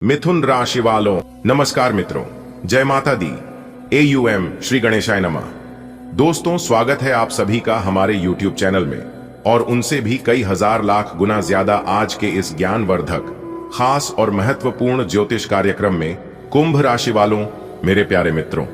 मिथुन राशि वालों नमस्कार मित्रों, जय माता दी। AUM श्री गणेशाय नमः। दोस्तों, स्वागत है आप सभी का हमारे YouTube चैनल में और उनसे भी कई हजार लाख गुना ज्यादा आज के इस ज्ञानवर्धक, खास और महत्वपूर्ण ज्योतिष कार्यक्रम में। कुंभ राशि वालों, मेरे प्यारे मित्रों,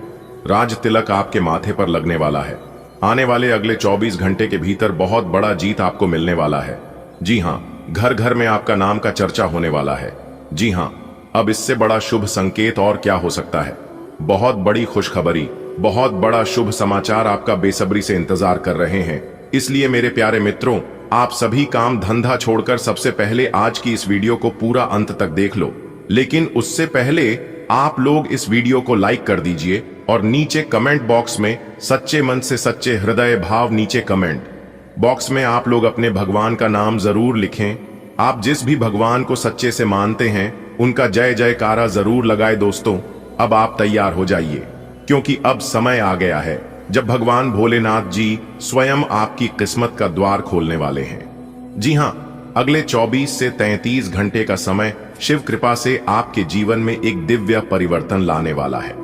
राज तिलक आपके माथे पर लगने वाला है। आने वाले अगले 24 घंटे के भीतर बहुत बड़ा जीत आपको मिलने वाला है। जी हाँ, घर घर में आपका नाम का चर्चा होने वाला है। जी हाँ, अब इससे बड़ा शुभ संकेत और क्या हो सकता है। बहुत बड़ी खुशखबरी, बहुत बड़ा शुभ समाचार आपका बेसब्री से इंतजार कर रहे हैं। इसलिए मेरे प्यारे मित्रों, आप सभी काम धंधा छोड़कर सबसे पहले आज की इस वीडियो को पूरा अंत तक देख लो। लेकिन उससे पहले आप लोग इस वीडियो को लाइक कर दीजिए और नीचे कमेंट बॉक्स में सच्चे मन से सच्चे हृदय भाव नीचे कमेंट बॉक्स में आप लोग अपने भगवान का नाम जरूर लिखें। आप जिस भी भगवान को सच्चे से मानते हैं उनका जय जयकारा जरूर लगाए। दोस्तों, अब आप तैयार हो जाइए, क्योंकि अब समय आ गया है जब भगवान भोलेनाथ जी स्वयं आपकी किस्मत का द्वार खोलने वाले हैं। जी हाँ, अगले 24 से 33 घंटे का समय शिव कृपा से आपके जीवन में एक दिव्य परिवर्तन लाने वाला है।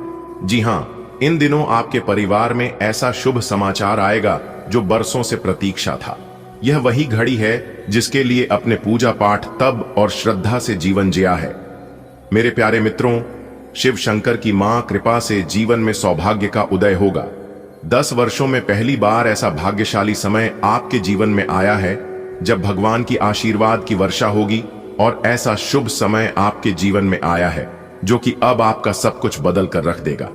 जी हाँ, इन दिनों आपके परिवार में ऐसा शुभ समाचार आएगा जो बरसों से प्रतीक्षा था। यह वही घड़ी है जिसके लिए अपने पूजा पाठ, तप और श्रद्धा से जीवन जिया है। मेरे प्यारे मित्रों, शिव शंकर की मां कृपा से जीवन में सौभाग्य का उदय होगा। 10 वर्षों में पहली बार ऐसा भाग्यशाली समय आपके जीवन में आया है जब भगवान की आशीर्वाद की वर्षा होगी। और ऐसा शुभ समय आपके जीवन में आया है जो कि अब आपका सब कुछ बदल कर रख देगा।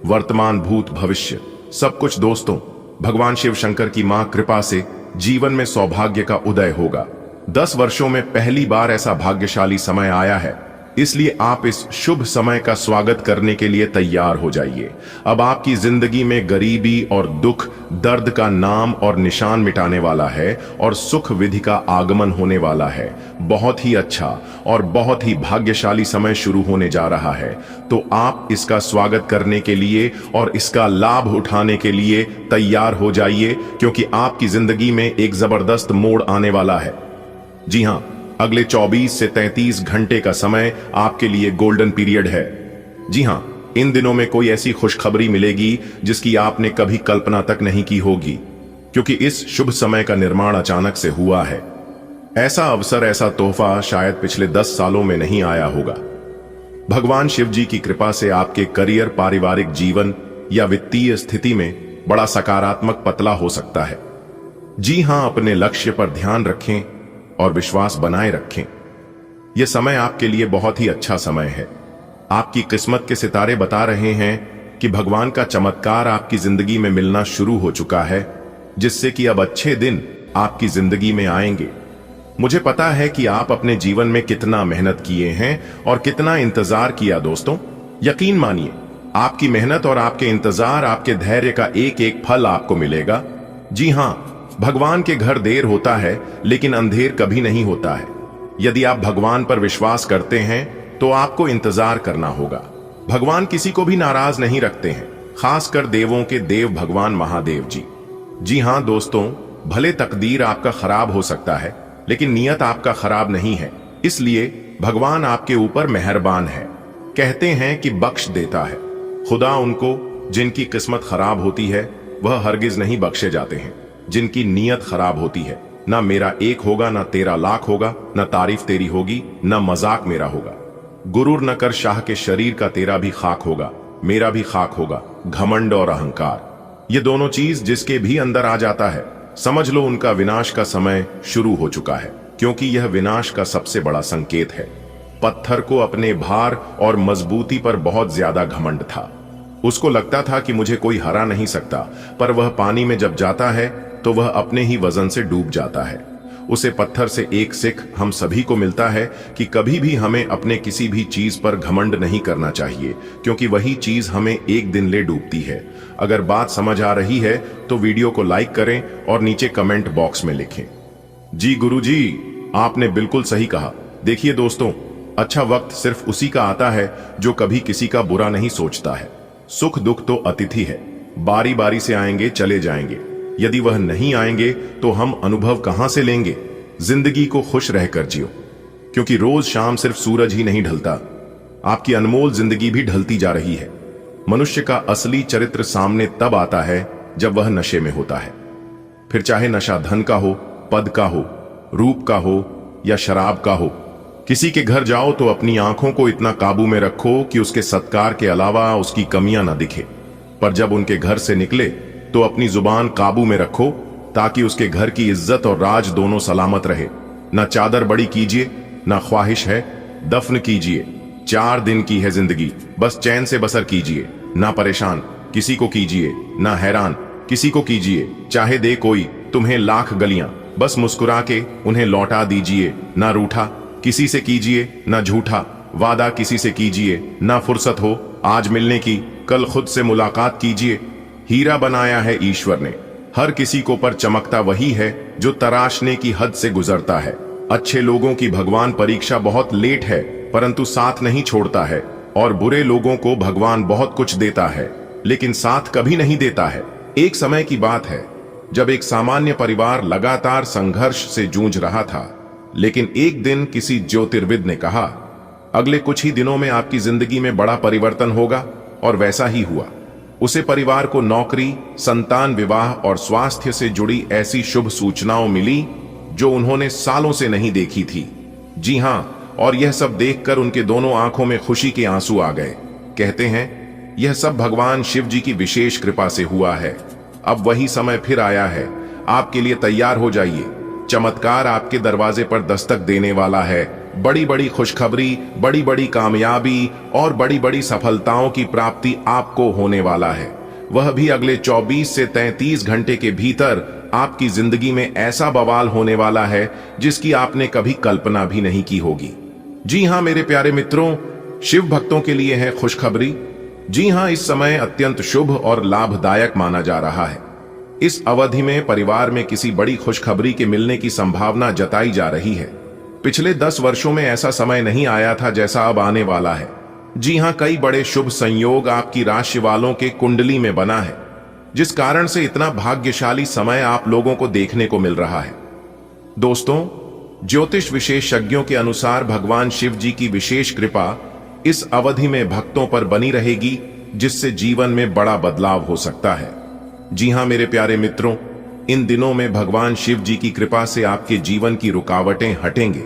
वर्तमान, भूत, भविष्य सब कुछ। दोस्तों, भगवान शिव शंकर की मां कृपा से जीवन में सौभाग्य का उदय होगा। 10 वर्षों में पहली बार ऐसा भाग्यशाली समय आया है, इसलिए आप इस शुभ समय का स्वागत करने के लिए तैयार हो जाइए। अब आपकी जिंदगी में गरीबी और दुख, दर्द का नाम और निशान मिटाने वाला है और सुख विधि का आगमन होने वाला है। बहुत ही अच्छा और बहुत ही भाग्यशाली समय शुरू होने जा रहा है। तो आप इसका स्वागत करने के लिए और इसका लाभ उठाने के लिए तैयार हो जाइए, क्योंकि आपकी जिंदगी में एक जबरदस्त मोड़ आने वाला है। जी हाँ, अगले 24 से 33 घंटे का समय आपके लिए गोल्डन पीरियड है। जी हाँ, इन दिनों में कोई ऐसी खुशखबरी मिलेगी जिसकी आपने कभी कल्पना तक नहीं की होगी, क्योंकि इस शुभ समय का निर्माण अचानक से हुआ है। ऐसा अवसर, ऐसा तोहफा शायद पिछले 10 सालों में नहीं आया होगा। भगवान शिव जी की कृपा से आपके करियर, पारिवारिक जीवन या वित्तीय स्थिति में बड़ा सकारात्मक बदलाव हो सकता है। जी हाँ, अपने लक्ष्य पर ध्यान रखें और विश्वास बनाए रखें। यह समय आपके लिए बहुत ही अच्छा समय है। आपकी किस्मत के सितारे बता रहे हैं कि भगवान का चमत्कार आपकी जिंदगी में मिलना शुरू हो चुका है, जिससे कि अब अच्छे दिन आपकी जिंदगी में आएंगे। मुझे पता है कि आप अपने जीवन में कितना मेहनत किए हैं और कितना इंतजार किया। दोस्तों, यकीन मानिए, आपकी मेहनत और आपके इंतजार, आपके धैर्य का एक एक फल आपको मिलेगा। जी हाँ, भगवान के घर देर होता है लेकिन अंधेर कभी नहीं होता है। यदि आप भगवान पर विश्वास करते हैं तो आपको इंतजार करना होगा। भगवान किसी को भी नाराज नहीं रखते हैं, खासकर देवों के देव भगवान महादेव जी। जी हाँ दोस्तों, भले तकदीर आपका खराब हो सकता है लेकिन नियत आपका खराब नहीं है। इसलिए भगवान आपके ऊपर मेहरबान है। कहते हैं कि बख्श देता है। खुदा उनको जिनकी किस्मत खराब होती है वह हरगिज नहीं बख्शे जाते हैं। जिनकी नीयत खराब होती है, ना मेरा एक होगा, ना तेरा लाख होगा, ना तारीफ तेरी होगी, ना मजाक मेरा होगा। गुरूर न कर शाह के शरीर का, तेरा भी खाक होगा, मेरा भी खाक होगा। घमंड और अहंकार, ये दोनों चीज जिसके भी अंदर आ जाता है, समझ लो उनका विनाश का समय शुरू हो चुका है, क्योंकि यह विनाश का सबसे बड़ा संकेत है। पत्थर को अपने भार और मजबूती पर बहुत ज्यादा घमंड था। उसको लगता था कि मुझे कोई हरा नहीं सकता, पर वह पानी में जब जाता है तो वह अपने ही वजन से डूब जाता है। उसे पत्थर से एक सीख हम सभी को मिलता है कि कभी भी हमें अपने किसी भी चीज पर घमंड नहीं करना चाहिए, क्योंकि वही चीज हमें एक दिन ले डूबती है। अगर बात समझ आ रही है तो वीडियो को लाइक करें और नीचे कमेंट बॉक्स में लिखें, जी गुरुजी, आपने बिल्कुल सही कहा। देखिए दोस्तों, अच्छा वक्त सिर्फ उसी का आता है जो कभी किसी का बुरा नहीं सोचता है। सुख दुख तो अतिथि है, बारी बारी से आएंगे, चले जाएंगे। यदि वह नहीं आएंगे तो हम अनुभव कहां से लेंगे। जिंदगी को खुश रहकर जियो, क्योंकि रोज शाम सिर्फ सूरज ही नहीं ढलता, आपकी अनमोल जिंदगी भी ढलती जा रही है। मनुष्य का असली चरित्र सामने तब आता है जब वह नशे में होता है। फिर चाहे नशा धन का हो, पद का हो, रूप का हो या शराब का हो। किसी के घर जाओ तो अपनी आंखों को इतना काबू में रखो कि उसके सत्कार के अलावा उसकी कमियां न दिखे, पर जब उनके घर से निकले तो अपनी जुबान काबू में रखो ताकि उसके घर की इज्जत और राज दोनों सलामत रहे। न चादर बड़ी कीजिए, न ख्वाहिश है दफन कीजिए। 4 दिन की है जिंदगी, बस चैन से बसर कीजिए। ना परेशान किसी को कीजिए, ना हैरान किसी को कीजिए। चाहे दे कोई तुम्हें लाख गलियां, बस मुस्कुरा के उन्हें लौटा दीजिए। ना रूठा किसी से कीजिए, ना झूठा वादा किसी से कीजिए। ना फुर्सत हो आज मिलने की, कल खुद से मुलाकात कीजिए। हीरा बनाया है ईश्वर ने हर किसी को, पर चमकता वही है जो तराशने की हद से गुजरता है। अच्छे लोगों की भगवान परीक्षा बहुत लेट है, परंतु साथ नहीं छोड़ता है। और बुरे लोगों को भगवान बहुत कुछ देता है, लेकिन साथ कभी नहीं देता है। एक समय की बात है जब एक सामान्य परिवार लगातार संघर्ष से जूझ रहा था, लेकिन एक दिन किसी ज्योतिर्विद ने कहा, अगले कुछ ही दिनों में आपकी जिंदगी में बड़ा परिवर्तन होगा। और वैसा ही हुआ। उसे परिवार को नौकरी, संतान, विवाह और स्वास्थ्य से जुड़ी ऐसी शुभ सूचनाओं मिली जो उन्होंने सालों से नहीं देखी थी। जी हां, और यह सब देखकर उनके दोनों आंखों में खुशी के आंसू आ गए। कहते हैं यह सब भगवान शिव जी की विशेष कृपा से हुआ है। अब वही समय फिर आया है, आपके लिए तैयार हो जाइए। चमत्कार आपके दरवाजे पर दस्तक देने वाला है। बड़ी बड़ी खुशखबरी, बड़ी बड़ी कामयाबी और बड़ी बड़ी सफलताओं की प्राप्ति आपको होने वाला है। वह भी अगले 24 से 33 घंटे के भीतर आपकी जिंदगी में ऐसा बवाल होने वाला है जिसकी आपने कभी कल्पना भी नहीं की होगी। जी हां मेरे प्यारे मित्रों, शिव भक्तों के लिए है खुशखबरी। जी हां, इस समय अत्यंत शुभ और लाभदायक माना जा रहा है। इस अवधि में परिवार में किसी बड़ी खुशखबरी के मिलने की संभावना जताई जा रही है। पिछले 10 वर्षों में ऐसा समय नहीं आया था जैसा अब आने वाला है। जी हां, कई बड़े शुभ संयोग आपकी राशि वालों के कुंडली में बना है, जिस कारण से इतना भाग्यशाली समय आप लोगों को देखने को मिल रहा है। दोस्तों, ज्योतिष विशेषज्ञों के अनुसार भगवान शिव जी की विशेष कृपा इस अवधि में भक्तों पर बनी रहेगी, जिससे जीवन में बड़ा बदलाव हो सकता है। जी हां मेरे प्यारे मित्रों, इन दिनों में भगवान शिव जी की कृपा से आपके जीवन की रुकावटें हटेंगे।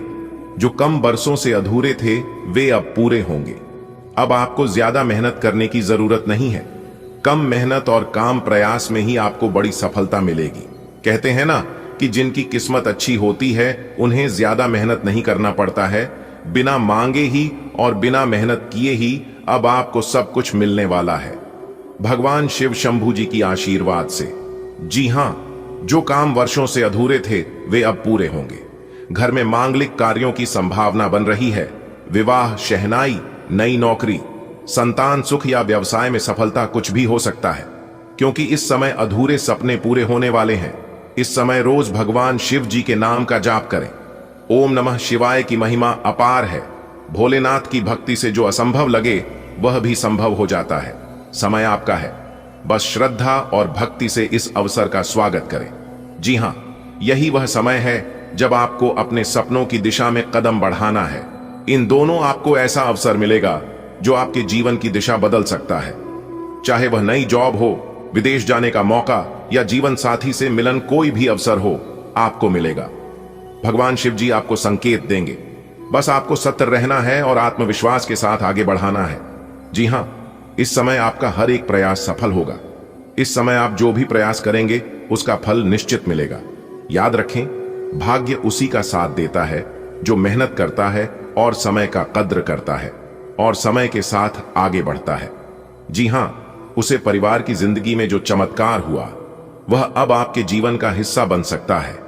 जो कम बरसों से अधूरे थे वे अब पूरे होंगे। अब आपको ज्यादा मेहनत करने की जरूरत नहीं है। कम मेहनत और काम प्रयास में ही आपको बड़ी सफलता मिलेगी। कहते हैं ना कि जिनकी किस्मत अच्छी होती है उन्हें ज्यादा मेहनत नहीं करना पड़ता है। बिना मांगे ही और बिना मेहनत किए ही अब आपको सब कुछ मिलने वाला है, भगवान शिव शंभू जी की आशीर्वाद से। जी हां, जो काम वर्षों से अधूरे थे वे अब पूरे होंगे। घर में मांगलिक कार्यों की संभावना बन रही है। विवाह, शहनाई, नई नौकरी, संतान सुख या व्यवसाय में सफलता कुछ भी हो सकता है, क्योंकि इस समय अधूरे सपने पूरे होने वाले हैं। इस समय रोज भगवान शिव जी के नाम का जाप करें। ओम नमः शिवाय की महिमा अपार है। भोलेनाथ की भक्ति से जो असंभव लगे वह भी संभव हो जाता है। समय आपका है, बस श्रद्धा और भक्ति से इस अवसर का स्वागत करें। जी हां, यही वह समय है जब आपको अपने सपनों की दिशा में कदम बढ़ाना है। इन दोनों आपको ऐसा अवसर मिलेगा जो आपके जीवन की दिशा बदल सकता है। चाहे वह नई जॉब हो, विदेश जाने का मौका या जीवन साथी से मिलन, कोई भी अवसर हो आपको मिलेगा। भगवान शिव जी आपको संकेत देंगे। बस आपको सत्य रहना है और आत्मविश्वास के साथ आगे बढ़ाना है। जी हां, इस समय आपका हर एक प्रयास सफल होगा। इस समय आप जो भी प्रयास करेंगे उसका फल निश्चित मिलेगा। याद रखें, भाग्य उसी का साथ देता है जो मेहनत करता है और समय का कद्र करता है और समय के साथ आगे बढ़ता है। जी हां, उसे परिवार की जिंदगी में जो चमत्कार हुआ वह अब आपके जीवन का हिस्सा बन सकता है।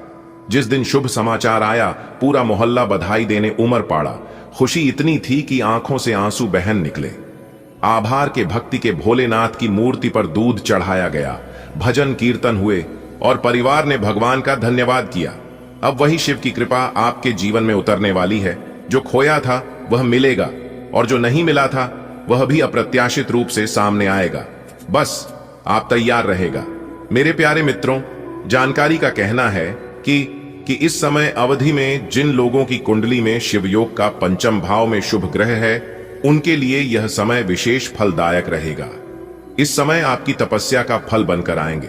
जिस दिन शुभ समाचार आया, पूरा मोहल्ला बधाई देने उमड़ पड़ा। खुशी इतनी थी कि आंखों से आंसू बहन निकले। आभार के भक्ति के भोलेनाथ की मूर्ति पर दूध चढ़ाया गया, भजन कीर्तन हुए और परिवार ने भगवान का धन्यवाद किया। अब वही शिव की कृपा आपके जीवन में उतरने वाली है। जो खोया था वह मिलेगा और जो नहीं मिला था वह भी अप्रत्याशित रूप से सामने आएगा। बस आप तैयार रहेगा। मेरे प्यारे मित्रों, जानकारी का कहना है कि इस समय अवधि में जिन लोगों की कुंडली में शिव योग का पंचम भाव में शुभ ग्रह है उनके लिए यह समय विशेष फलदायक रहेगा। इस समय आपकी तपस्या का फल बनकर आएंगे।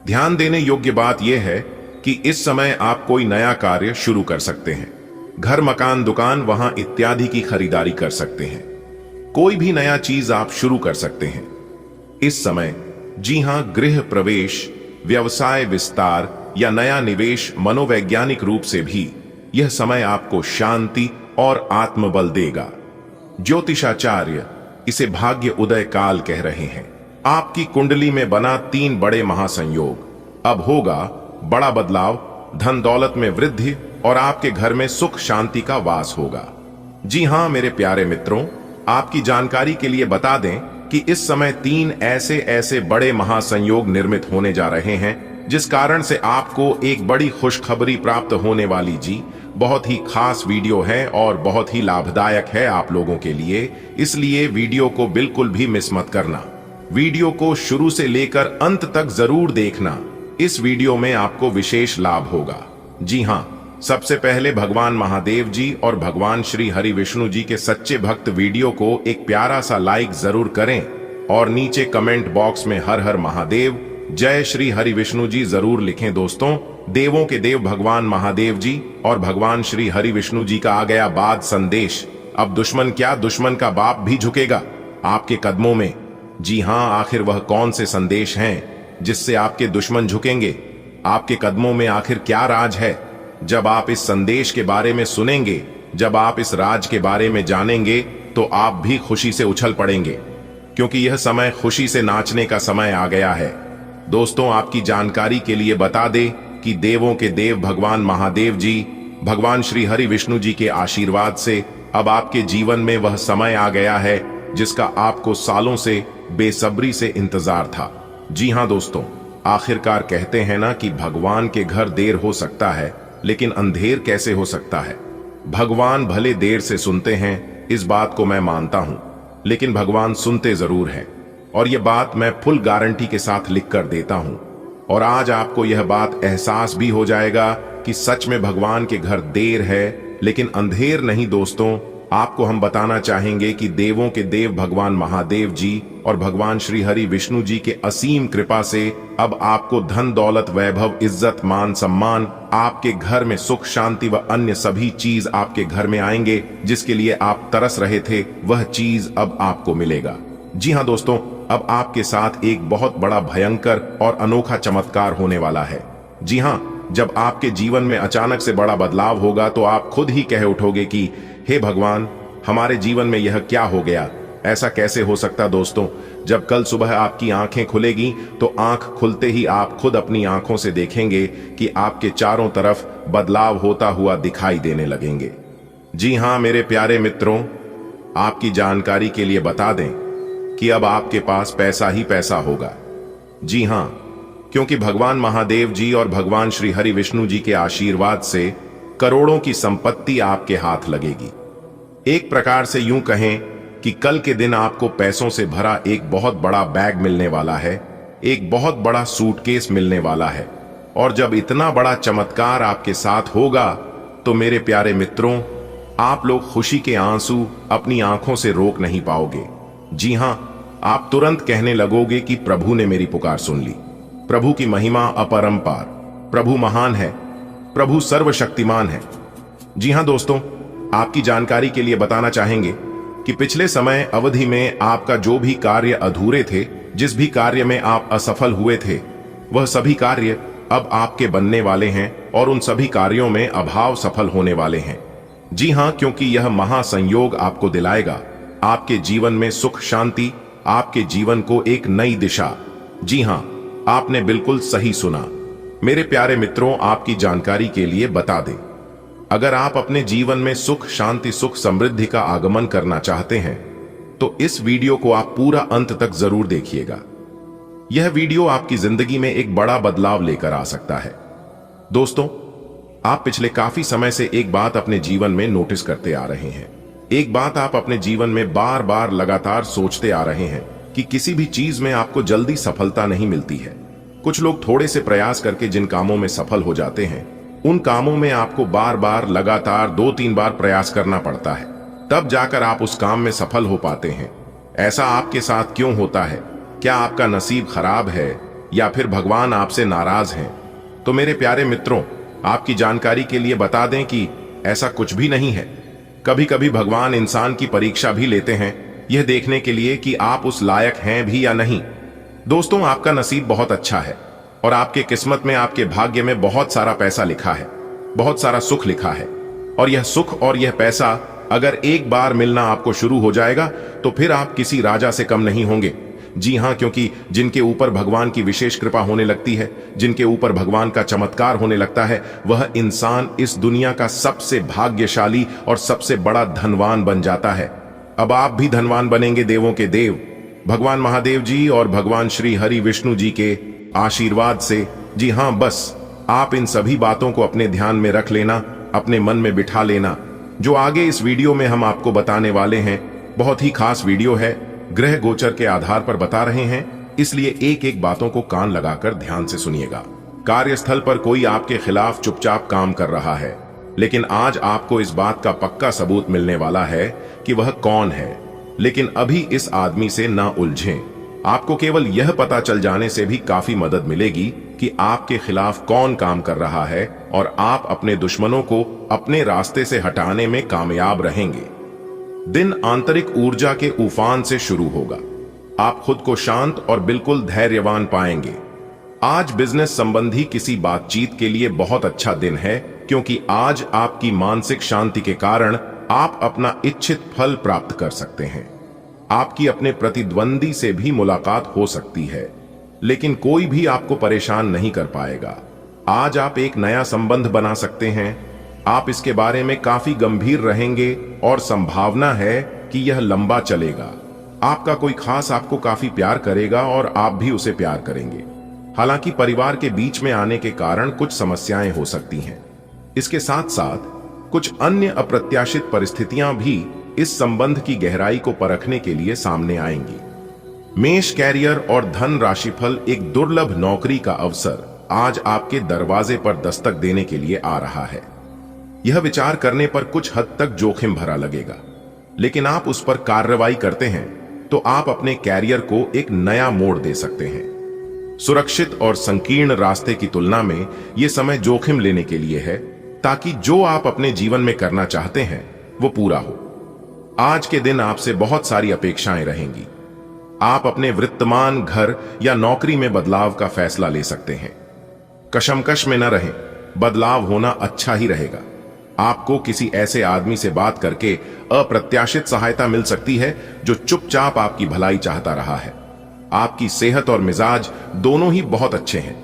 ध्यान देने योग्य बात यह है कि इस समय आप कोई नया कार्य शुरू कर सकते हैं। घर, मकान, दुकान, वहां इत्यादि की खरीदारी कर सकते हैं। कोई भी नया चीज आप शुरू कर सकते हैं इस समय। जी हां, गृह प्रवेश, व्यवसाय विस्तार या नया निवेश, मनोवैज्ञानिक रूप से भी यह समय आपको शांति और आत्मबल देगा। ज्योतिषाचार्य इसे भाग्य उदय काल कह रहे हैं। आपकी कुंडली में बना 3 बड़े महासंयोग। अब होगा बड़ा बदलाव, धन दौलत में वृद्धि और आपके घर में सुख शांति का वास होगा। जी हां मेरे प्यारे मित्रों, आपकी जानकारी के लिए बता दें कि इस समय 3 ऐसे बड़े महासंयोग निर्मित होने जा रहे हैं, जिस कारण से आपको एक बड़ी खुशखबरी प्राप्त होने वाली। जी, बहुत ही खास वीडियो है और बहुत ही लाभदायक है आप लोगों के लिए, इसलिए वीडियो को बिल्कुल भी मिस मत करना। वीडियो को शुरू से लेकर अंत तक जरूर देखना। इस वीडियो में आपको विशेष लाभ होगा। जी हां, सबसे पहले भगवान महादेव जी और भगवान श्री हरि विष्णु जी के सच्चे भक्त वीडियो को एक प्यारा सा लाइक जरूर करें और नीचे कमेंट बॉक्स में हर हर महादेव, जय श्री हरि विष्णु जी जरूर लिखें। दोस्तों, देवों के देव भगवान महादेव जी और भगवान श्री हरि विष्णु जी का आ गया बाद संदेश। अब दुश्मन क्या, दुश्मन का बाप भी झुकेगा आपके कदमों में। जी हां, आखिर वह कौन से संदेश हैं जिससे आपके दुश्मन झुकेंगे? आपके कदमों में आखिर क्या राज है? जब आप इस संदेश के बारे में सुनेंगे, जब आप इस राज के बारे में जानेंगे, तो आप भी खुशी से उछल पड़ेंगे, क्योंकि यह समय खुशी से नाचने का समय आ गया है। दोस्तों, आपकी जानकारी के लिए बता दें कि देवों के देव भगवान महादेव जी, भगवान श्री हरि विष्णु जी के आशीर्वाद से अब आपके जीवन में वह समय आ गया है जिसका आपको सालों से बेसब्री से इंतजार था। जी हां दोस्तों, आखिरकार कहते हैं ना कि भगवान के घर देर हो सकता है, लेकिन अंधेर कैसे हो सकता है। भगवान भले देर से सुनते हैं, इस बात को मैं मानता हूं, लेकिन भगवान सुनते जरूर हैं, और यह बात मैं फुल गारंटी के साथ लिख कर देता हूं। और आज आपको यह बात एहसास भी हो जाएगा कि सच में भगवान के घर देर है, लेकिन अंधेर नहीं। दोस्तों, आपको हम बताना चाहेंगे कि देवों के देव भगवान महादेव जी और भगवान श्री हरि विष्णु जी के असीम कृपा से अब आपको धन दौलत, वैभव, इज्जत, मान सम्मान, आपके घर में सुख शांति व अन्य सभी चीज आपके घर में आएंगे। जिसके लिए आप तरस रहे थे, वह चीज अब आपको मिलेगा। जी हां दोस्तों, अब आपके साथ एक बहुत बड़ा भयंकर और अनोखा चमत्कार होने वाला है। जी हां, जब आपके जीवन में अचानक से बड़ा बदलाव होगा तो आप खुद ही कह उठोगे कि हे भगवान, हमारे जीवन में यह क्या हो गया? ऐसा कैसे हो सकता? दोस्तों, जब कल सुबह आपकी आंखें खुलेगी तो आंख खुलते ही आप खुद अपनी आंखों से देखेंगे कि आपके चारों तरफ बदलाव होता हुआ दिखाई देने लगेंगे। जी हां मेरे प्यारे मित्रों, आपकी जानकारी के लिए बता दें कि अब आपके पास पैसा ही पैसा होगा। जी हां, क्योंकि भगवान महादेव जी और भगवान श्री हरि विष्णु जी के आशीर्वाद से करोड़ों की संपत्ति आपके हाथ लगेगी। एक प्रकार से यूं कहें कि कल के दिन आपको पैसों से भरा एक बहुत बड़ा बैग मिलने वाला है, एक बहुत बड़ा सूटकेस मिलने वाला है। और जब इतना बड़ा चमत्कार आपके साथ होगा तो मेरे प्यारे मित्रों, आप लोग खुशी के आंसू अपनी आंखों से रोक नहीं पाओगे। जी हां, आप तुरंत कहने लगोगे कि प्रभु ने मेरी पुकार सुन ली। प्रभु की महिमा अपरंपार, प्रभु महान है, प्रभु सर्वशक्तिमान है। जी हां दोस्तों, आपकी जानकारी के लिए बताना चाहेंगे कि पिछले समय अवधि में आपका जो भी कार्य अधूरे थे, जिस भी कार्य में आप असफल हुए थे, वह सभी कार्य अब आपके बनने वाले हैं और उन सभी कार्यों में अभाव सफल होने वाले हैं। जी हां, क्योंकि यह महासंयोग आपको दिलाएगा आपके जीवन में सुख शांति, आपके जीवन को एक नई दिशा। जी हां, आपने बिल्कुल सही सुना। मेरे प्यारे मित्रों, आपकी जानकारी के लिए बता दें, अगर आप अपने जीवन में सुख शांति, सुख समृद्धि का आगमन करना चाहते हैं तो इस वीडियो को आप पूरा अंत तक जरूर देखिएगा। यह वीडियो आपकी जिंदगी में एक बड़ा बदलाव लेकर आ सकता है। दोस्तों, आप पिछले काफी समय से एक बात अपने जीवन में नोटिस करते आ रहे हैं। एक बात आप अपने जीवन में बार बार लगातार सोचते आ रहे हैं कि किसी भी चीज में आपको जल्दी सफलता नहीं मिलती है। कुछ लोग थोड़े से प्रयास करके जिन कामों में सफल हो जाते हैं, उन कामों में आपको बार बार लगातार 2-3 बार प्रयास करना पड़ता है। तब जाकर आप उस काम में सफल हो पाते हैं। ऐसा आपके साथ क्यों होता है? क्या आपका नसीब खराब है या फिर भगवान आपसे नाराज हैं? तो मेरे प्यारे मित्रों, आपकी जानकारी के लिए बता दें कि ऐसा कुछ भी नहीं है। कभी कभी भगवान इंसान की परीक्षा भी लेते हैं, यह देखने के लिए कि आप उस लायक हैं भी या नहीं। दोस्तों, आपका नसीब बहुत अच्छा है और आपके किस्मत में, आपके भाग्य में बहुत सारा पैसा लिखा है, बहुत सारा सुख लिखा है। और यह सुख और यह पैसा अगर एक बार मिलना आपको शुरू हो जाएगा तो फिर आप किसी राजा से कम नहीं होंगे। जी हां, क्योंकि जिनके ऊपर भगवान की विशेष कृपा होने लगती है, जिनके ऊपर भगवान का चमत्कार होने लगता है, वह इंसान इस दुनिया का सबसे भाग्यशाली और सबसे बड़ा धनवान बन जाता है। अब आप भी धनवान बनेंगे, देवों के देव भगवान महादेव जी और भगवान श्री हरि विष्णु जी के आशीर्वाद से। जी हां, बस आप इन सभी बातों को अपने ध्यान में रख लेना, अपने मन में बिठा लेना। जो आगे इस वीडियो में हम आपको बताने वाले हैं, बहुत ही खास वीडियो है, ग्रह गोचर के आधार पर बता रहे हैं, इसलिए एक एक बातों को कान लगाकर ध्यान से सुनिएगा। कार्यस्थल पर कोई आपके खिलाफ चुपचाप काम कर रहा है, लेकिन आज आपको इस बात का पक्का सबूत मिलने वाला है कि वह कौन है। लेकिन अभी इस आदमी से ना उलझें। आपको केवल यह पता चल जाने से भी काफी मदद मिलेगी कि आपके खिलाफ कौन काम कर रहा है और आप अपने दुश्मनों को अपने रास्ते से हटाने में कामयाब रहेंगे। दिन आंतरिक ऊर्जा के उफान से शुरू होगा। आप खुद को शांत और बिल्कुल धैर्यवान पाएंगे। आज बिजनेस संबंधी किसी बातचीत के लिए बहुत अच्छा दिन है, क्योंकि आज आपकी मानसिक शांति के कारण आप अपना इच्छित फल प्राप्त कर सकते हैं। आपकी अपने प्रतिद्वंदी से भी मुलाकात हो सकती है, लेकिन कोई भी आपको परेशान नहीं कर पाएगा। आज आप एक नया संबंध बना सकते हैं। आप इसके बारे में काफी गंभीर रहेंगे और संभावना है कि यह लंबा चलेगा। आपका कोई खास आपको काफी प्यार करेगा और आप भी उसे प्यार करेंगे। हालांकि परिवार के बीच में आने के कारण कुछ समस्याएं हो सकती हैं। इसके साथ साथ कुछ अन्य अप्रत्याशित परिस्थितियां भी इस संबंध की गहराई को परखने के लिए सामने आएंगी। मेष, कैरियर और धन राशिफल। एक दुर्लभ नौकरी का अवसर आज आपके दरवाजे पर दस्तक देने के लिए आ रहा है। यह विचार करने पर कुछ हद तक जोखिम भरा लगेगा, लेकिन आप उस पर कार्रवाई करते हैं तो आप अपने कैरियर को एक नया मोड़ दे सकते हैं। सुरक्षित और संकीर्ण रास्ते की तुलना में यह समय जोखिम लेने के लिए है, ताकि जो आप अपने जीवन में करना चाहते हैं वो पूरा हो। आज के दिन आपसे बहुत सारी अपेक्षाएं रहेंगी। आप अपने वर्तमान घर या नौकरी में बदलाव का फैसला ले सकते हैं। कशमकश में न रहें, बदलाव होना अच्छा ही रहेगा। आपको किसी ऐसे आदमी से बात करके अप्रत्याशित सहायता मिल सकती है जो चुपचाप आपकी भलाई चाहता रहा है। आपकी सेहत और मिजाज दोनों ही बहुत अच्छे हैं।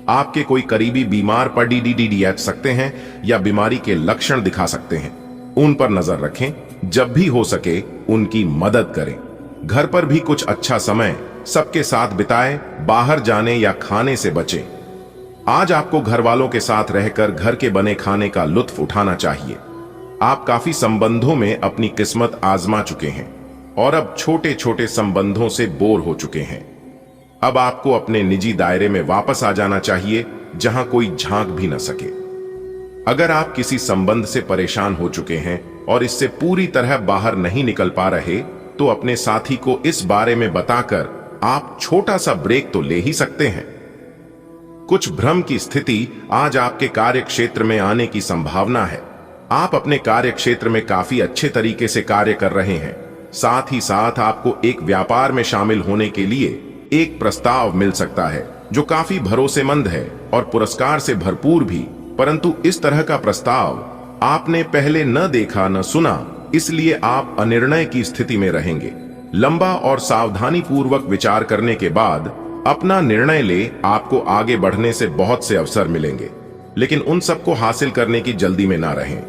आपके कोई करीबी बीमार पड़ सकते हैं या बीमारी के लक्षण दिखा सकते हैं। उन पर नजर रखें, जब भी हो सके उनकी मदद करें। घर पर भी कुछ अच्छा समय सबके साथ बिताएं, बाहर जाने या खाने से बचें। आज आपको घर वालों के साथ रहकर घर के बने खाने का लुत्फ उठाना चाहिए। आप काफी संबंधों में अपनी किस्मत आजमा चुके हैं और अब छोटे छोटे संबंधों से बोर हो चुके हैं। अब आपको अपने निजी दायरे में वापस आ जाना चाहिए, जहां कोई झांक भी न सके। अगर आप किसी संबंध से परेशान हो चुके हैं और इससे पूरी तरह बाहर नहीं निकल पा रहे, तो अपने साथी को इस बारे में बताकर आप छोटा सा ब्रेक तो ले ही सकते हैं। कुछ भ्रम की स्थिति आज आपके कार्य क्षेत्र में आने की संभावना है। आप अपने कार्य क्षेत्र में काफी अच्छे तरीके से कार्य कर रहे हैं। साथ ही साथ आपको एक व्यापार में शामिल होने के लिए एक प्रस्ताव मिल सकता है जो काफी भरोसेमंद है और पुरस्कार से भरपूर भी। परंतु इस तरह का प्रस्ताव आपने पहले न देखा न सुना, इसलिए आप अनिर्णय की स्थिति में रहेंगे। लंबा और सावधानी पूर्वक विचार करने के बाद अपना निर्णय ले। आपको आगे बढ़ने से बहुत से अवसर मिलेंगे, लेकिन उन सबको हासिल करने की जल्दी में ना रहें।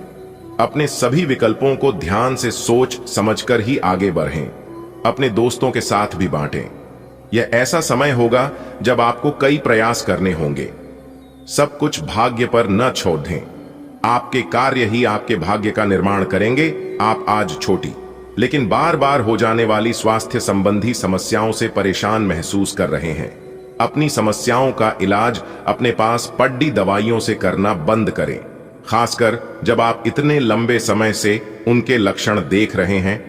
अपने सभी विकल्पों को ध्यान से सोच समझकर ही आगे बढ़ें। अपने दोस्तों के साथ भी बांटें। यह ऐसा समय होगा जब आपको कई प्रयास करने होंगे। सब कुछ भाग्य पर न छोड़ दें। आपके कार्य ही आपके भाग्य का निर्माण करेंगे। आप आज छोटी लेकिन बार बार हो जाने वाली स्वास्थ्य संबंधी समस्याओं से परेशान महसूस कर रहे हैं। अपनी समस्याओं का इलाज अपने पास पड्डी दवाइयों से करना बंद करें। खासकर जब आप इतने लंबे समय से उनके लक्षण देख रहे हैं।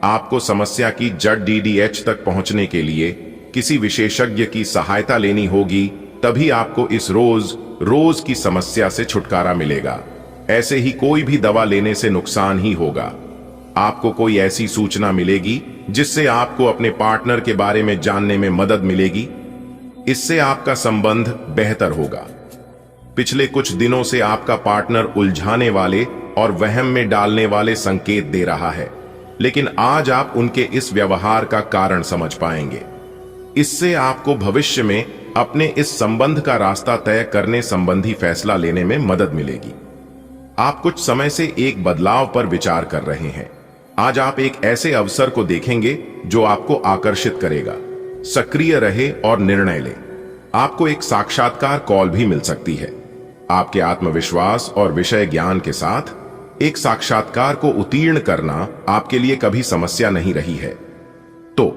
आपको समस्या की जड़ DDH तक पहुंचने के लिए किसी विशेषज्ञ की सहायता लेनी होगी, तभी आपको इस रोज की समस्या से छुटकारा मिलेगा। ऐसे ही कोई भी दवा लेने से नुकसान ही होगा। आपको कोई ऐसी सूचना मिलेगी जिससे आपको अपने पार्टनर के बारे में जानने में मदद मिलेगी। इससे आपका संबंध बेहतर होगा। पिछले कुछ दिनों से आपका पार्टनर उलझाने वाले और वहम में डालने वाले संकेत दे रहा है, लेकिन आज आप उनके इस व्यवहार का कारण समझ पाएंगे। इससे आपको भविष्य में अपने इस संबंध का रास्ता तय करने संबंधी फैसला लेने में मदद मिलेगी। आप कुछ समय से एक बदलाव पर विचार कर रहे हैं। आज आप एक ऐसे अवसर को देखेंगे जो आपको आकर्षित करेगा। सक्रिय रहे और निर्णय लें। आपको एक साक्षात्कार कॉल भी मिल सकती है। आपके आत्मविश्वास और विषय ज्ञान के साथ एक साक्षात्कार को उत्तीर्ण करना आपके लिए कभी समस्या नहीं रही है। तो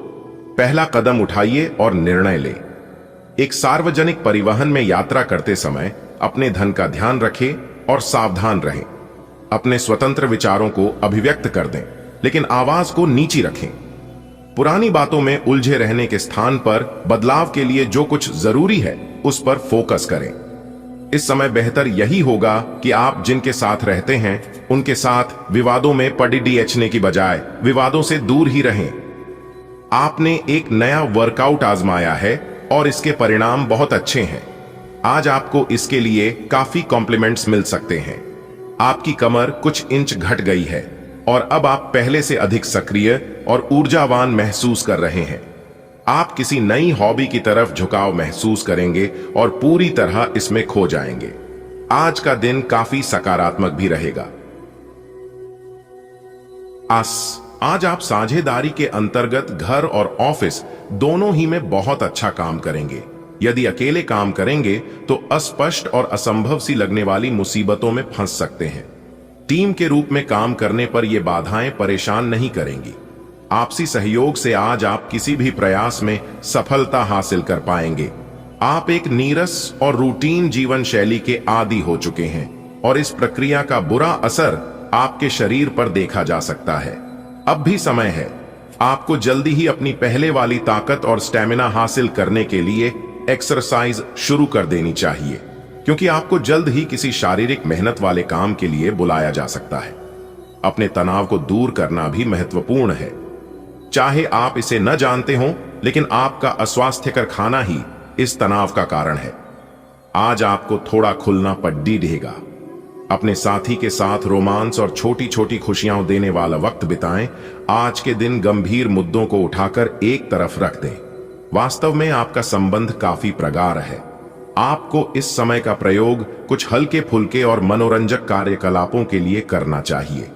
पहला कदम उठाइए और निर्णय लें। एक सार्वजनिक परिवहन में यात्रा करते समय अपने धन का ध्यान रखें और सावधान रहें। अपने स्वतंत्र विचारों को अभिव्यक्त कर दें, लेकिन आवाज को नीची रखें। पुरानी बातों में उलझे रहने के स्थान पर बदलाव के लिए जो कुछ जरूरी है उस पर फोकस करें। इस समय बेहतर यही होगा कि आप जिनके साथ रहते हैं उनके साथ विवादों में पड़ने की बजाय विवादों से दूर ही रहें। आपने एक नया वर्कआउट आजमाया है और इसके परिणाम बहुत अच्छे हैं। आज आपको इसके लिए काफी कॉम्प्लीमेंट्स मिल सकते हैं। आपकी कमर कुछ इंच घट गई है और अब आप पहले से अधिक सक्रिय और ऊर्जावान महसूस कर रहे हैं। आप किसी नई हॉबी की तरफ झुकाव महसूस करेंगे और पूरी तरह इसमें खो जाएंगे। आज का दिन काफी सकारात्मक भी रहेगा। आज आप साझेदारी के अंतर्गत घर और ऑफिस दोनों ही में बहुत अच्छा काम करेंगे। यदि अकेले काम करेंगे तो अस्पष्ट और असंभव सी लगने वाली मुसीबतों में फंस सकते हैं। टीम के रूप में काम करने पर ये बाधाएं परेशान नहीं करेंगी। आपसी सहयोग से आज आप किसी भी प्रयास में सफलता हासिल कर पाएंगे। आप एक नीरस और रूटीन जीवन शैली के आदी हो चुके हैं और इस प्रक्रिया का बुरा असर आपके शरीर पर देखा जा सकता है। अब भी समय है। आपको जल्दी ही अपनी पहले वाली ताकत और स्टेमिना हासिल करने के लिए एक्सरसाइज शुरू कर देनी चाहिए, क्योंकि आपको जल्द ही किसी शारीरिक मेहनत वाले काम के लिए बुलाया जा सकता है। अपने तनाव को दूर करना भी महत्वपूर्ण है। चाहे आप इसे न जानते हो, लेकिन आपका अस्वास्थ्यकर खाना ही इस तनाव का कारण है। आज आपको थोड़ा खुलना पड़ेगा। अपने साथी के साथ रोमांस और छोटी छोटी खुशियां देने वाला वक्त बिताएं। आज के दिन गंभीर मुद्दों को उठाकर एक तरफ रख दें। वास्तव में आपका संबंध काफी प्रगाढ़ है। आपको इस समय का प्रयोग कुछ हल्के फुल्के और मनोरंजक कार्यकलापों के लिए करना चाहिए।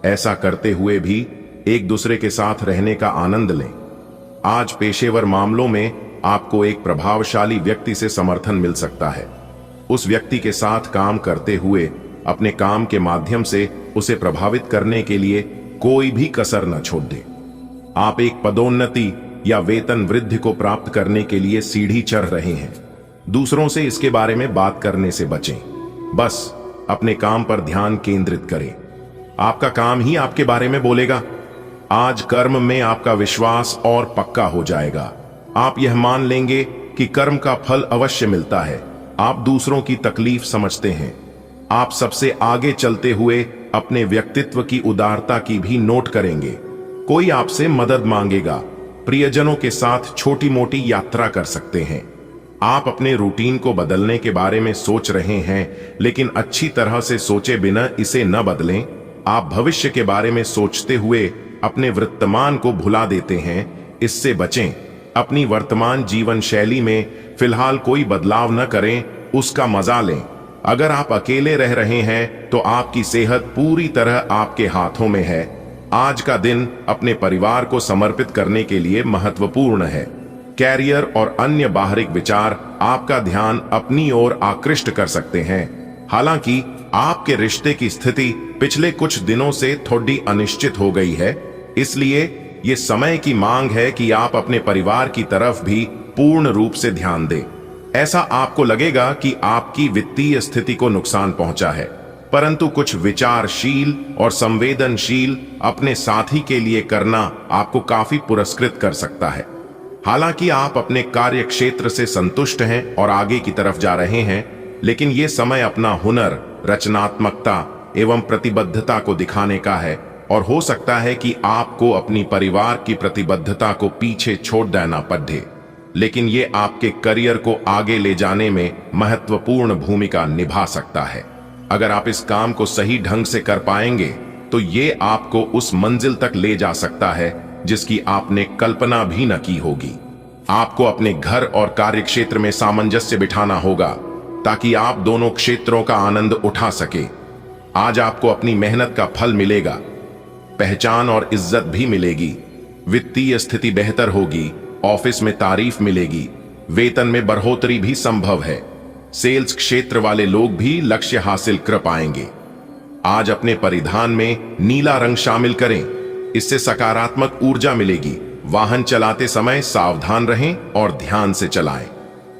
ऐसा करते हुए भी एक दूसरे के साथ रहने का आनंद लें। आज पेशेवर मामलों में आपको एक प्रभावशाली व्यक्ति से समर्थन मिल सकता है। उस व्यक्ति के साथ काम करते हुए अपने काम के माध्यम से उसे प्रभावित करने के लिए कोई भी कसर न छोड़ दें। आप एक पदोन्नति या वेतन वृद्धि को प्राप्त करने के लिए सीढ़ी चढ़ रहे हैं। दूसरों से इसके बारे में बात करने से बचें। बस अपने काम पर ध्यान केंद्रित करें। आपका काम ही आपके बारे में बोलेगा। आज कर्म में आपका विश्वास और पक्का हो जाएगा। आप यह मान लेंगे कि कर्म का फल अवश्य मिलता है। आप दूसरों की तकलीफ समझते हैं। आप सबसे आगे चलते हुए अपने व्यक्तित्व की उदारता की भी नोट करेंगे। कोई आपसे मदद मांगेगा। प्रियजनों के साथ छोटी मोटी यात्रा कर सकते हैं। आप अपने रूटीन को बदलने के बारे में सोच रहे हैं, लेकिन अच्छी तरह से सोचे बिना इसे न बदलें। आप भविष्य के बारे में सोचते हुए अपने वर्तमान को भुला देते हैं। इससे बचें। अपनी वर्तमान जीवन शैली में फिलहाल कोई बदलाव न करें, उसका मजा लें। अगर आप अकेले रह रहे हैं तो आपकी सेहत पूरी तरह आपके हाथों में है। आज का दिन अपने परिवार को समर्पित करने के लिए महत्वपूर्ण है। कैरियर और अन्य बाहरिक विचार आपका ध्यान अपनी ओर आकृष्ट कर सकते हैं। हालांकि आपके रिश्ते की स्थिति पिछले कुछ दिनों से थोड़ी अनिश्चित हो गई है, इसलिए ये समय की मांग है कि आप अपने परिवार की तरफ भी पूर्ण रूप से ध्यान दें। ऐसा आपको लगेगा कि आपकी वित्तीय स्थिति को नुकसान पहुंचा है। परंतु कुछ विचारशील और संवेदनशील अपने साथी के लिए करना आपको काफी पुरस्कृत कर सकता है। हालांकि आप अपने कार्य क्षेत्र से संतुष्ट हैं और आगे की तरफ जा रहे हैं, लेकिन यह समय अपना हुनर, रचनात्मकता एवं प्रतिबद्धता को दिखाने का है और हो सकता है कि आपको अपनी परिवार की प्रतिबद्धता को पीछे छोड़ देना पड़े, लेकिन ये आपके करियर को आगे ले जाने में महत्वपूर्ण भूमिका निभा सकता है। अगर आप इस काम को सही ढंग से कर पाएंगे तो ये आपको उस मंजिल तक ले जा सकता है जिसकी आपने कल्पना भी न की होगी। आपको अपने घर और कार्य क्षेत्र में सामंजस्य बिठाना होगा ताकि आप दोनों क्षेत्रों का आनंद उठा सके। आज आपको अपनी मेहनत का फल मिलेगा, पहचान और इज्जत भी मिलेगी, वित्तीय स्थिति बेहतर होगी, ऑफिस में तारीफ मिलेगी, वेतन में बढ़ोतरी भी संभव है। सेल्स क्षेत्र वाले लोग भी लक्ष्य हासिल कर पाएंगे। आज अपने परिधान में नीला रंग शामिल करें, इससे सकारात्मक ऊर्जा मिलेगी। वाहन चलाते समय सावधान रहें और ध्यान से चलाएं।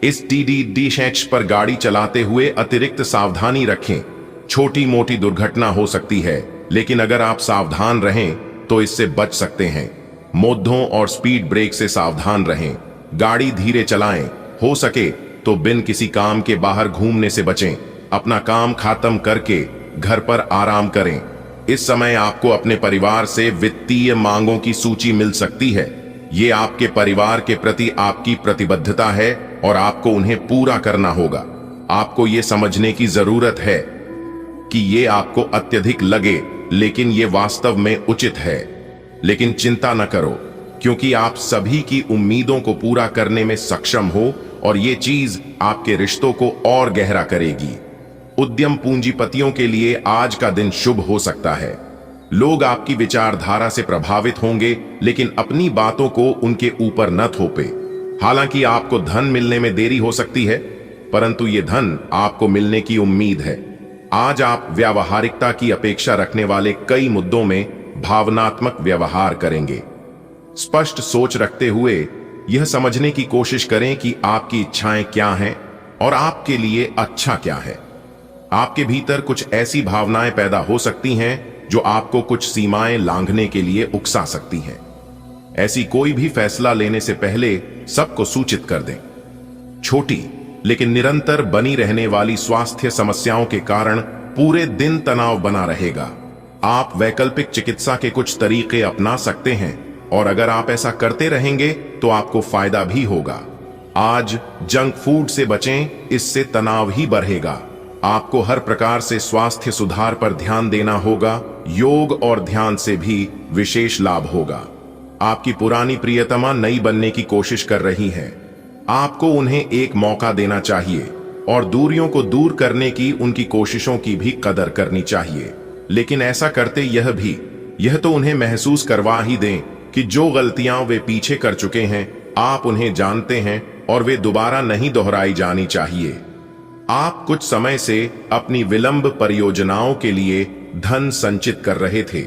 इस TDD पर गाड़ी चलाते हुए अतिरिक्त सावधानी रखें। छोटी मोटी दुर्घटना हो सकती है, लेकिन अगर आप सावधान रहें तो इससे बच सकते हैं। मोद्धों और स्पीड ब्रेक से सावधान रहें। गाड़ी धीरे चलाएं, हो सके तो बिन किसी काम के बाहर घूमने से बचें। अपना काम खत्म करके घर पर आराम करें। इस समय आपको अपने परिवार से वित्तीय मांगों की सूची मिल सकती है। ये आपके परिवार के प्रति आपकी प्रतिबद्धता है और आपको उन्हें पूरा करना होगा। आपको ये समझने की जरूरत है कि ये आपको अत्यधिक लगे, लेकिन ये वास्तव में उचित है। लेकिन चिंता न करो, क्योंकि आप सभी की उम्मीदों को पूरा करने में सक्षम हो और ये चीज आपके रिश्तों को और गहरा करेगी। उद्यम पूंजीपतियों के लिए आज का दिन शुभ हो सकता है। लोग आपकी विचारधारा से प्रभावित होंगे, लेकिन अपनी बातों को उनके ऊपर न थोपे। हालांकि आपको धन मिलने में देरी हो सकती है, परंतु ये धन आपको मिलने की उम्मीद है। आज आप व्यावहारिकता की अपेक्षा रखने वाले कई मुद्दों में भावनात्मक व्यवहार करेंगे। स्पष्ट सोच रखते हुए यह समझने की कोशिश करें कि आपकी इच्छाएं क्या हैं और आपके लिए अच्छा क्या है। आपके भीतर कुछ ऐसी भावनाएं पैदा हो सकती हैं जो आपको कुछ सीमाएं लांघने के लिए उकसा सकती हैं। ऐसी कोई भी फैसला लेने से पहले सबको सूचित कर दें। छोटी लेकिन निरंतर बनी रहने वाली स्वास्थ्य समस्याओं के कारण पूरे दिन तनाव बना रहेगा। आप वैकल्पिक चिकित्सा के कुछ तरीके अपना सकते हैं और अगर आप ऐसा करते रहेंगे तो आपको फायदा भी होगा। आज जंक फूड से बचें, इससे तनाव ही बढ़ेगा। आपको हर प्रकार से स्वास्थ्य सुधार पर ध्यान देना होगा। योग और ध्यान से भी विशेष लाभ होगा। आपकी पुरानी प्रियतमा नई बनने की कोशिश कर रही है। आपको उन्हें एक मौका देना चाहिए और दूरियों को दूर करने की उनकी कोशिशों की भी कदर करनी चाहिए। लेकिन ऐसा करते यह तो उन्हें महसूस करवा ही दें कि जो गलतियां वे पीछे कर चुके हैं आप उन्हें जानते हैं और वे दोबारा नहीं दोहराई जानी चाहिए। आप कुछ समय से अपनी विलंब परियोजनाओं के लिए धन संचित कर रहे थे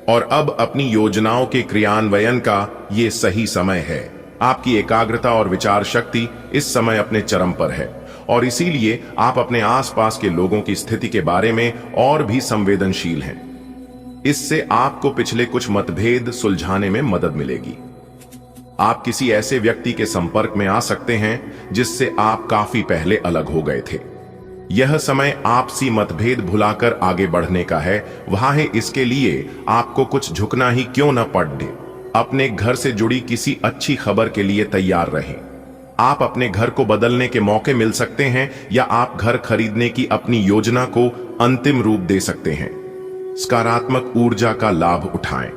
और अब अपनी योजनाओं के क्रियान्वयन का ये सही समय है। आपकी एकाग्रता और विचार शक्ति इस समय अपने चरम पर है और इसीलिए आप अपने आसपास के लोगों की स्थिति के बारे में और भी संवेदनशील हैं। इससे आपको पिछले कुछ मतभेद सुलझाने में मदद मिलेगी। आप किसी ऐसे व्यक्ति के संपर्क में आ सकते हैं जिससे आप काफी पहले अलग हो गए थे। यह समय आपसी मतभेद भुलाकर आगे बढ़ने का है। वहां है, इसके लिए आपको कुछ झुकना ही क्यों न पड़े। अपने घर से जुड़ी किसी अच्छी खबर के लिए तैयार रहें। आप अपने घर को बदलने के मौके मिल सकते हैं या आप घर खरीदने की अपनी योजना को अंतिम रूप दे सकते हैं। सकारात्मक ऊर्जा का लाभ उठाएं।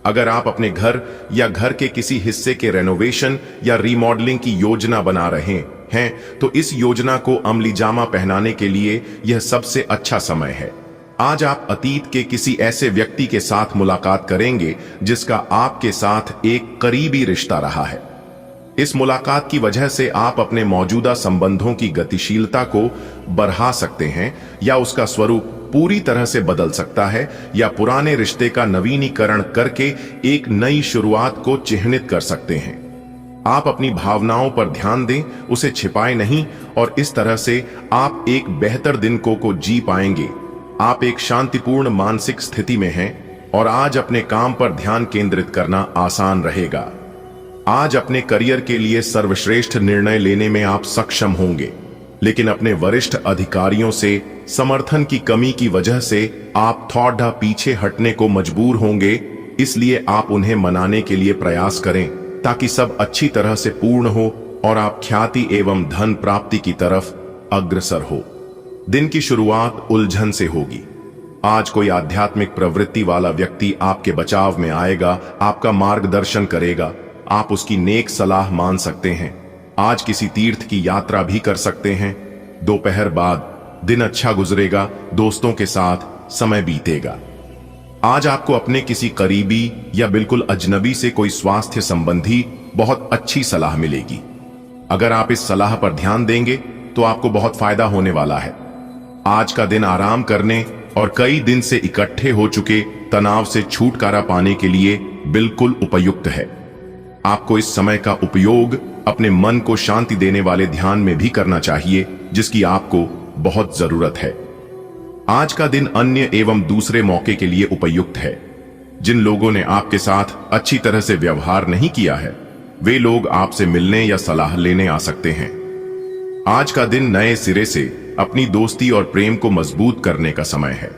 अगर आप अपने घर या घर के किसी हिस्से के रेनोवेशन या रीमॉडलिंग की योजना बना रहे हैं तो इस योजना को अमली जामा पहनाने के लिए यह सबसे अच्छा समय है। आज आप अतीत के किसी ऐसे व्यक्ति के साथ मुलाकात करेंगे जिसका आपके साथ एक करीबी रिश्ता रहा है। इस मुलाकात की वजह से आप अपने मौजूदा संबंधों की गतिशीलता को बढ़ा सकते हैं या उसका स्वरूप पूरी तरह से बदल सकता है या पुराने रिश्ते का नवीनीकरण करके एक नई शुरुआत को चिह्नित कर सकते हैं। आप अपनी भावनाओं पर ध्यान दें, उसे छिपाएं नहीं और इस तरह से आप एक बेहतर दिन को जी पाएंगे। आप एक शांतिपूर्ण मानसिक स्थिति में हैं और आज अपने काम पर ध्यान केंद्रित करना आसान रहेगा। आज अपने करियर के लिए सर्वश्रेष्ठ निर्णय लेने में आप सक्षम होंगे, लेकिन अपने वरिष्ठ अधिकारियों से समर्थन की कमी की वजह से आप थोड़ा पीछे हटने को मजबूर होंगे। इसलिए आप उन्हें मनाने के लिए प्रयास करें ताकि सब अच्छी तरह से पूर्ण हो और आप ख्याति एवं धन प्राप्ति की तरफ अग्रसर हो। दिन की शुरुआत उलझन से होगी। आज कोई आध्यात्मिक प्रवृत्ति वाला व्यक्ति आपके बचाव में आएगा, आपका मार्गदर्शन करेगा। आप उसकी नेक सलाह मान सकते हैं। आज किसी तीर्थ की यात्रा भी कर सकते हैं। दोपहर बाद दिन अच्छा गुजरेगा, दोस्तों के साथ समय बीतेगा। आज आपको अपने किसी करीबी या बिल्कुल अजनबी से कोई स्वास्थ्य संबंधी बहुत अच्छी सलाह मिलेगी। अगर आप इस सलाह पर ध्यान देंगे तो आपको बहुत फायदा होने वाला है। आज का दिन आराम करने और कई दिन से इकट्ठे हो चुके तनाव से छुटकारा पाने के लिए बिल्कुल उपयुक्त है। आपको इस समय का उपयोग अपने मन को शांति देने वाले ध्यान में भी करना चाहिए, जिसकी आपको बहुत जरूरत है। आज का दिन अन्य एवं दूसरे मौके के लिए उपयुक्त है। जिन लोगों ने आपके साथ अच्छी तरह से व्यवहार नहीं किया है, वे लोग आपसे मिलने या सलाह लेने आ सकते हैं। आज का दिन नए सिरे से अपनी दोस्ती और प्रेम को मजबूत करने का समय है।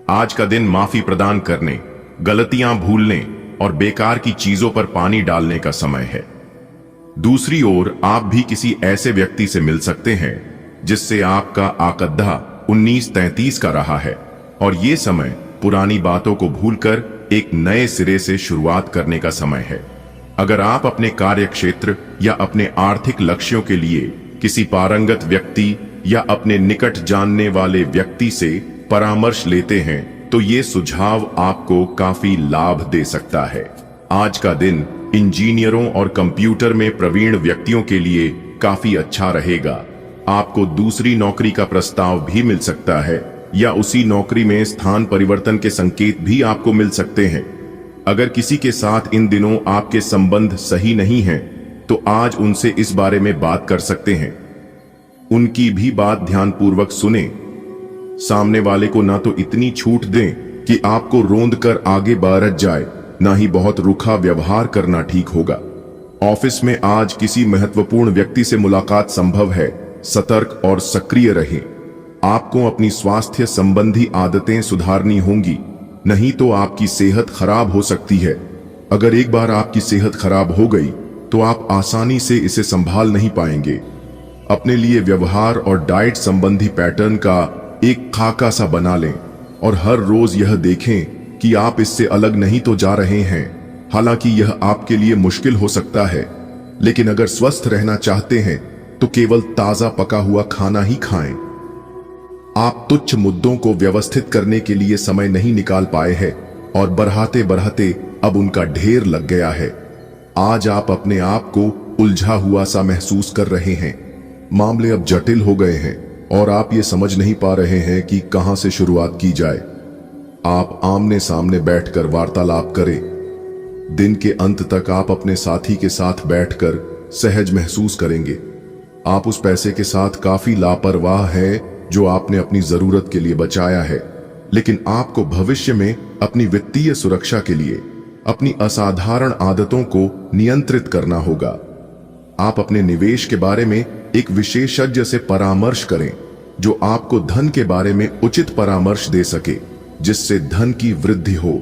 आज का दिन माफी प्रदान करने, गलतियां भूलने और बेकार की चीजों पर पानी डालने का समय है। दूसरी ओर आप भी किसी ऐसे व्यक्ति से मिल सकते हैं जिससे आपका आकद्धा 1933 का रहा है, और ये समय पुरानी बातों को भूलकर एक नए सिरे से शुरुआत करने का समय है। अगर आप अपने कार्य क्षेत्र या अपने आर्थिक लक्ष्यों के लिए किसी पारंगत व्यक्ति या अपने निकट जानने वाले व्यक्ति से परामर्श लेते हैं तो ये सुझाव आपको काफी लाभ दे सकता है। आज का दिन इंजीनियरों और कंप्यूटर में प्रवीण व्यक्तियों के लिए काफी अच्छा रहेगा। आपको दूसरी नौकरी का प्रस्ताव भी मिल सकता है या उसी नौकरी में स्थान परिवर्तन के संकेत भी आपको मिल सकते हैं। अगर किसी के साथ इन दिनों आपके संबंध सही नहीं हैं, तो आज उनसे इस बारे में बात कर सकते हैं। उनकी भी बात ध्यानपूर्वक सुने। सामने वाले को ना तो इतनी छूट दें कि आपको रोंद कर आगे बढ़ जाए, ना ही बहुत रुखा व्यवहार करना ठीक होगा। ऑफिस में आज किसी महत्वपूर्ण व्यक्ति से मुलाकात संभव है। सतर्क और सक्रिय रहें। आपको अपनी स्वास्थ्य संबंधी आदतें सुधारनी होंगी, नहीं तो आपकी सेहत खराब हो सकती है। अगर एक बार आपकी सेहत खराब हो गई तो आप आसानी से इसे संभाल नहीं पाएंगे। अपने लिए व्यवहार और डाइट संबंधी पैटर्न का एक खाका सा बना लें और हर रोज यह देखें कि आप इससे अलग नहीं तो जा रहे हैं। हालांकि यह आपके लिए मुश्किल हो सकता है, लेकिन अगर स्वस्थ रहना चाहते हैं तो केवल ताजा पका हुआ खाना ही खाएं। आप तुच्छ मुद्दों को व्यवस्थित करने के लिए समय नहीं निकाल पाए हैं और बढ़ाते बढ़ाते अब उनका ढेर लग गया है। आज आप अपने आप को उलझा हुआ सा महसूस कर रहे हैं। मामले अब जटिल हो गए हैं और आप ये समझ नहीं पा रहे हैं कि कहां से शुरुआत की जाए। आप आमने सामने बैठकर वार्तालाप करें। दिन के अंत तक आप अपने साथी के साथ बैठकर सहज महसूस करेंगे। आप उस पैसे के साथ काफी लापरवाह हैं जो आपने अपनी जरूरत के लिए बचाया है, लेकिन आपको भविष्य में अपनी वित्तीय सुरक्षा के लिए अपनी असाधारण आदतों को नियंत्रित करना होगा। आप अपने निवेश के बारे में एक विशेषज्ञ से परामर्श करें जो आपको धन के बारे में उचित परामर्श दे सके, जिससे धन की वृद्धि हो।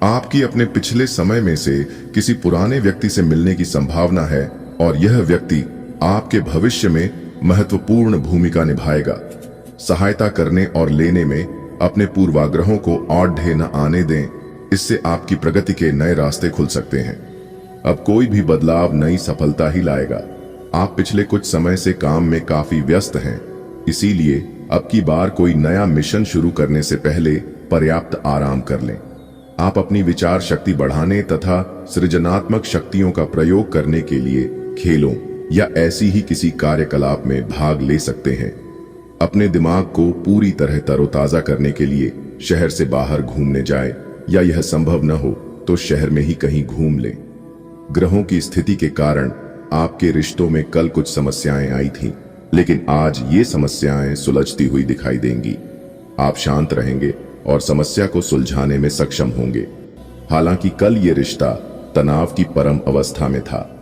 आपकी अपने पिछले समय में से किसी पुराने व्यक्ति से मिलने की संभावना है और यह व्यक्ति आपके भविष्य में महत्वपूर्ण भूमिका निभाएगा। सहायता करने और लेने में अपने पूर्वाग्रहों को औढ़े न आने दें, इससे आपकी प्रगति के नए रास्ते खुल सकते हैं। अब कोई भी बदलाव नई सफलता ही लाएगा। आप पिछले कुछ समय से काम में काफी व्यस्त हैं, इसीलिए अब की बार कोई नया मिशन शुरू करने से पहले पर्याप्त आराम कर लें। आप अपनी विचार शक्ति बढ़ाने तथा सृजनात्मक शक्तियों का प्रयोग करने के लिए खेलों या ऐसी ही किसी कार्यकलाप में भाग ले सकते हैं। अपने दिमाग को पूरी तरह तरोताजा करने के लिए शहर से बाहर घूमने जाएं, या यह संभव न हो तो शहर में ही कहीं घूम लें। ग्रहों की स्थिति के कारण आपके रिश्तों में कल कुछ समस्याएं आई थीं, लेकिन आज ये समस्याएं सुलझती हुई दिखाई देंगी। आप शांत रहेंगे और समस्या को सुलझाने में सक्षम होंगे। हालांकि कल ये रिश्ता तनाव की परम अवस्था में था।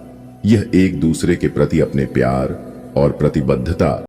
यह एक दूसरे के प्रति अपने प्यार और प्रतिबद्धता